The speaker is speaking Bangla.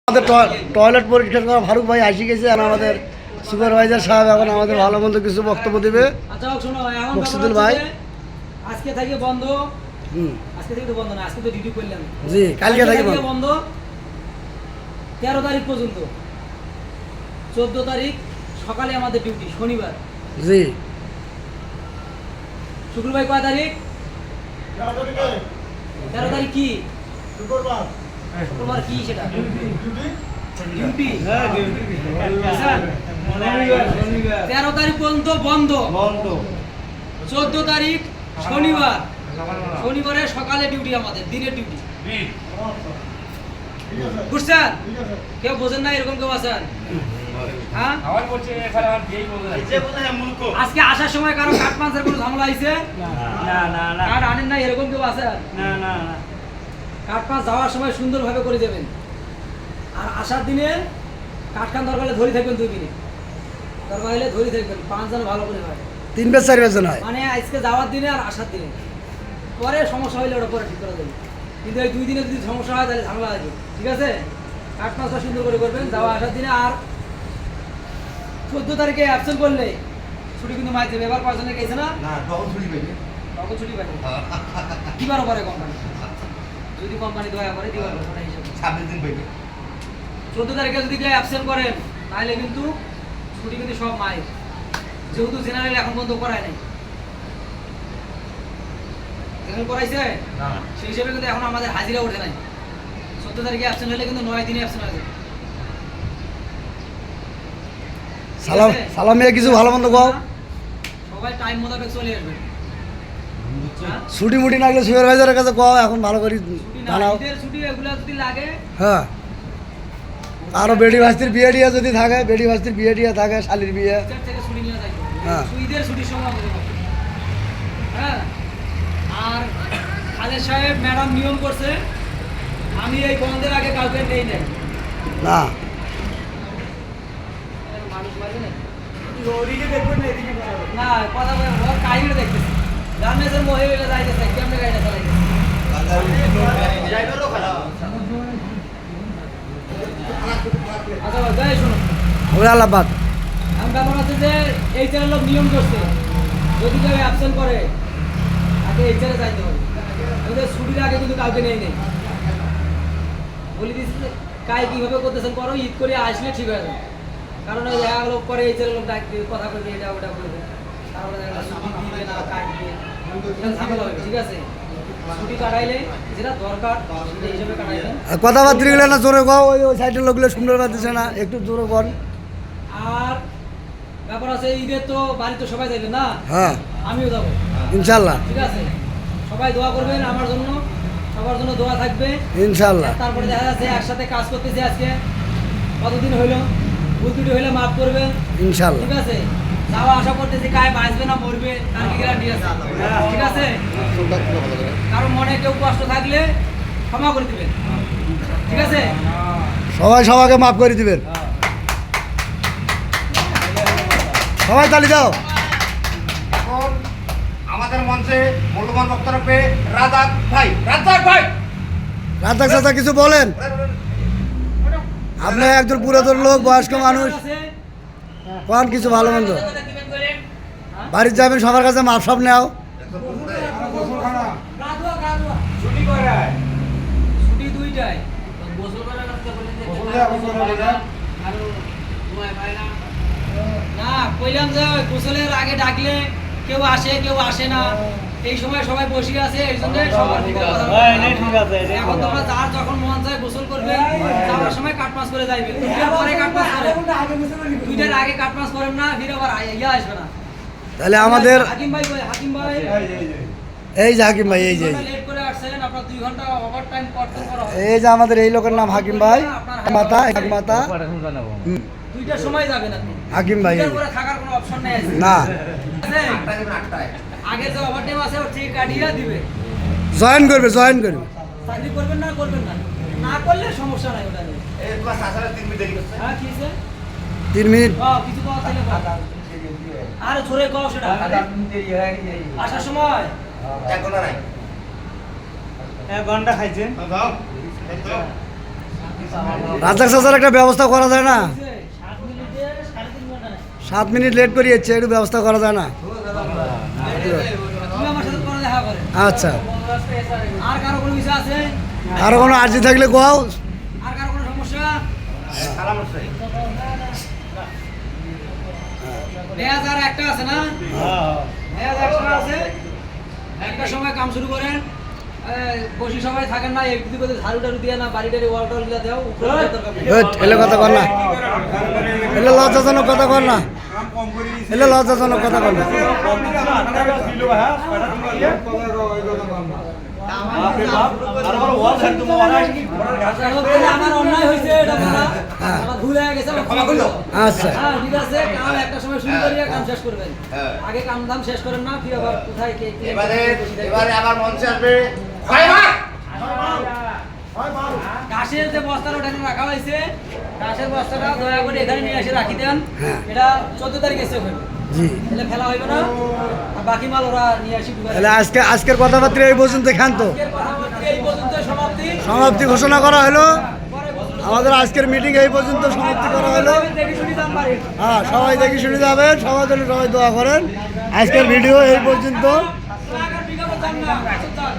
আমাদের টয়লেট পরিষ্কার করা ফারুক ভাই আসি গেছে আর আমাদের সুপারভাইজার সাহেব এখন আমাদের ভালো মন্দ কিছু বক্তব্য দিবে। আচ্ছা শোনো, এখন মকসুদুল ভাই আজকে থেকে বন্ধ। আজকে থেকে তো বন্ধ না, আজকে তো ডিউটি করলাম। জি, কালকে থেকে বন্ধ 13 তারিখ পর্যন্ত। 14 তারিখ সকালে আমাদের ডিউটি, শনিবার। জি, শুক্রবার কয় তারিখ? 13 তারিখ কি? শুক্রবার। শুক্রবার কি সেটা? ডিউটি। 13 তারিখ পর্যন্ত বন্ধ। 14 তারিখ শনিবার। শনিবারে সকালে ডিউটি, আমাদের দিনের ডিউটি। বুঝছেন? কেউ বোঝেন না? এরকম কেউ আছেন? হ্যাঁ, আজকে আসার সময় কারো কাঠ পাঞ্চের কোনো ঝামেলা হয়েছে? কাঠ আনেন না, এরকম কেউ আছে? কাঠ পাঁচ যাওয়ার সময় সুন্দরভাবে করে দেবেন, আর আসার দিনে কাঠ খান দরকার হলে ধরে থাকবেন, 2 মিনিট দরকার হলে ধরে থাকবেন, 5 জন ভালো করে হয়, 3 বেশ 4 বেশ হয়। মানে আজকে যাওয়ার দিনে আর আসার দিনে। পরে সমস্যা হইলে ওটা পরে ঠিক করে দেবেন, কিন্তু এই 2 দিনে যদি সমস্যা হয় তাহলে ঝামেলা আছে। ঠিক আছে, কাঠ পাঁচটা সুন্দর করে করবেন যাওয়া আসার দিনে। আর 14 তারিখে অ্যাবসেন্ট করলে ছুটি কিন্তু মাইতে হবে। এবার 5 জনের গেছে না, তখন ছুটি পাবে। দিবারও পারে কোম্পানি, যদি কোম্পানি দয়া করে দিবার ওটা হিসাবে 26 দিন পাইবে। 14 তারিখে যদি কেউ অ্যাবসেন্ট করেন তাহলে কিন্তু ছুটি কিন্তু সব মায়ের, যেহেতু জেনারেল এখন পর্যন্ত করায় নাই। জেনারেল করাইছে না, সেই হিসেবে কিন্তু এখন আমাদের হাজিরা ওঠে নাই। 14 তারিখে অ্যাবসেন্ট হলে কিন্তু 9 দিনে অ্যাবসেন্ট হয়ে যাবে। সালামে কিছু ভালো মন্দ কও। সবাই টাইম মোতাবেক চলে আসবে। ছুটি মুটি না গেলে সুপারভাইজারের কাছে কও, এখন ভালো করে জানাও। ছুটি এগুলো যদি লাগে, হ্যাঁ, আরো বেডি ভাস্তির বিয়ে টিয়া যদি থাকে, বেডি ভাস্তির বিয়ে টিয়া থাকে, শালির বিয়ে, থেকে ছুটি নিয়ে যাইতে হবে। হ্যাঁ। ঈদের ছুটির সময় আমাদের হবে। হ্যাঁ, আর খালেদ সাহেব ম্যাডাম নিয়ম করছে, আমি এই বন্ধের আগে কাউকে নেই নাই না মানুষ মাঝে না না কথা বলে ওর কাহিনী দেখতেছি। রামেশের মোহে হয়ে যাইতেছে, কেমনে গাড়িটা চালাইতেছে। আচ্ছা ভাই, যাই শুনুন, ওরা আলাপাত আমি ব্যাপার আছে যে এই চ্যানেল লোক নিয়ম করছে, যদি কেউ অ্যাবসেন্ট করে তাকে এই চ্যানেলে যাইতে হবে। আমাদের ছুটির আগে কিন্তু কাউকে নেই নেই বলে দিচ্ছি। কাজ কীভাবে করতেছেন করো, ঈদ করে আসলে ঠিক হয়ে যাবে। কারণ ওই এক লোক করে এই চ্যানেল লোক ডাক দিয়ে কথা বলবে, এটা ওটা বলবে, তারপরে দেখা ছুটি দিবে না, কাটবে, ঝামেলা হবে। ঠিক আছে, ছুটি কাটাইলে যেটা দরকার সেটা হিসেবে কাটাইবেন। কথাবার্তা গেলে না জোরে কও, ওই সাইডের লোকগুলো সুন্দর পাচ্ছে না, একটু জোরে কর। আর ব্যাপার আছে ঈদের তো বাড়িতে সবাই যাবে না, হ্যাঁ আমিও যাবো ইনশাল্লাহ, ঠিক আছে। সবাই দোয়া করবেন আমার জন্য, সবার জন্য দোয়া থাকবে ইনশাল্লাহ। তারপরে দেখা যাচ্ছে একসাথে কাজ করতেছি আজকে কতদিন হইলো, ভুল ত্রুটি হইলে মাফ করবেন ইনশাল্লাহ। ঠিক আছে। যাওয়া আশা করতেছি গায়ে বাঁচবে না মরবে তার কি গ্যারান্টি আছে? ঠিক আছে, কারণ মনে কেউ কষ্ট থাকলে ক্ষমা করে দিবেন। ঠিক আছে, সবাই সবাইকে মাফ করে দিবেন। সবাই তালি দাও। এখন আমাদের মঞ্চে মূল্যবান বক্তব্য রাখবে রাজাক ভাই। রাজাক ভাই, রাজা চাচা কিছু বলেন। আপনি একজন পুরাতন লোক, বয়স্ক মানুষ, কোন কিছু ভালো মন্দ বাড়ির যাবেন, সবার কাছে মাপ সব নেও। ছুটি 2টায় না কইলাম যে গোসলের আগে ডাকলে কেউ আসে কেউ আসে না, এই সময় সবাই বসে আছে, এই জন্য সবার এখন তোমরা যার যখন মন চায় গোসল করবে, যাওয়ার সময় কাট পাস করে যাইবে, 2টার পরে কাট পাস করে, 2টার আগে কাট পাস করেন না, ফির আবার ইয়া আসবে না। তাহলে আমাদের হাকিম ভাই কই? হাকিম ভাই এই যে হাকিম ভাই, এই যে লেট করে আসছেন, আপনার 2 ঘন্টা ওভার টাইম করতে করা হবে। এই যে আমাদের এই লোকের নাম হাকিম ভাই, মাতা এক মাতা। 2টার সময় যাবেন আপনি, হাকিম ভাই 2টার পরে থাকার কোনো অপশন নেই না, আগে যে ওভার টাইম আছে ওর থেকে কাটিয়ে দিবে। জয়েন করবে, জয়েন করবে। চাকরি করবেন না করবেন না, না করলে সমস্যা নাই ওটা নিয়ে। এই ক্লাস আসার 3 মিনিট দেরি করছে। হ্যাঁ, কি আছে? 3 মিনিট। কিছু কথা তাহলে কথা আরে জোরে কও সেটা। আসার সময় এক ঘন্টা নাই। 1 ঘন্টা খাইছেন। দাও। রাজ্জাক চাচার একটা ব্যবস্থা করা যায় না? 7 মিনিট লেট করে যাচ্ছে, একটু ব্যবস্থা করা যায় না? তুমি আমার সাথে পরে দেখা করে। আচ্ছা, আর কারো কোনো বিষয় আছে? আরো কোনো আর্জি থাকলে কোয়াও। আর কারো কোনো সমস্যা? পেঁয়াজ আর একটা আছে না? পেঁয়াজ একটা আছে। একটা সময় কাম শুরু করেন, বসি সবাই থাকেন না, একদিকে করে ঝাড়ু টাড়ু দিয়ে না, বাড়ি টাড়ি ওয়াল টল দিয়ে দাও, উপরে দেওয়ার দরকার নেই। এলে কথা কর না, এলে লজ্জাজনক কথা কর না, এলে লজ্জাজনক কথা কর না। আমার অন্যায় হয়েছে, এটা বলা। আমার ভুল হয়ে গেছে, আমার ক্ষমা করো। আচ্ছা, হ্যাঁ, ঠিক আছে, কাম একটা সময় শুরু করিয়া কাম শেষ করবেন। আগে কাম দাম শেষ করেন না, ফির আবার কোথায় কে কি এবারে আবার মঞ্চে আসবে ফাইবার। ঘাসের যে বস্তাটা ওখানে রাখা হয়েছে, ঘাসের বস্তাটা দয়া করে এখানে নিয়ে এসে রাখি দেন। হ্যাঁ। এটা 14 তারিখে এসে হবে, জি। তাহলে ফেলা হইবে না, আর বাকি মাল ওরা নিয়ে আসি ঢুকাই তাহলে আজকের কথাবার্তা এই পর্যন্ত খান্ত আজকের কথাবার্তা এই পর্যন্ত সমাপ্তি। সমাপ্তি ঘোষণা করা হলো। পরে বলবো। আমাদের আজকের মিটিং এই পর্যন্ত সমাপ্তি করা হলো। দেখি শুনি দাম বাড়ি। হ্যাঁ, সবাই দেখি শুনে যাবেন, সবার জন্য সবাই দোয়া করেন। আজকের ভিডিও এই পর্যন্ত। টাকার বিজ্ঞাপন দাম না, আসল দাম।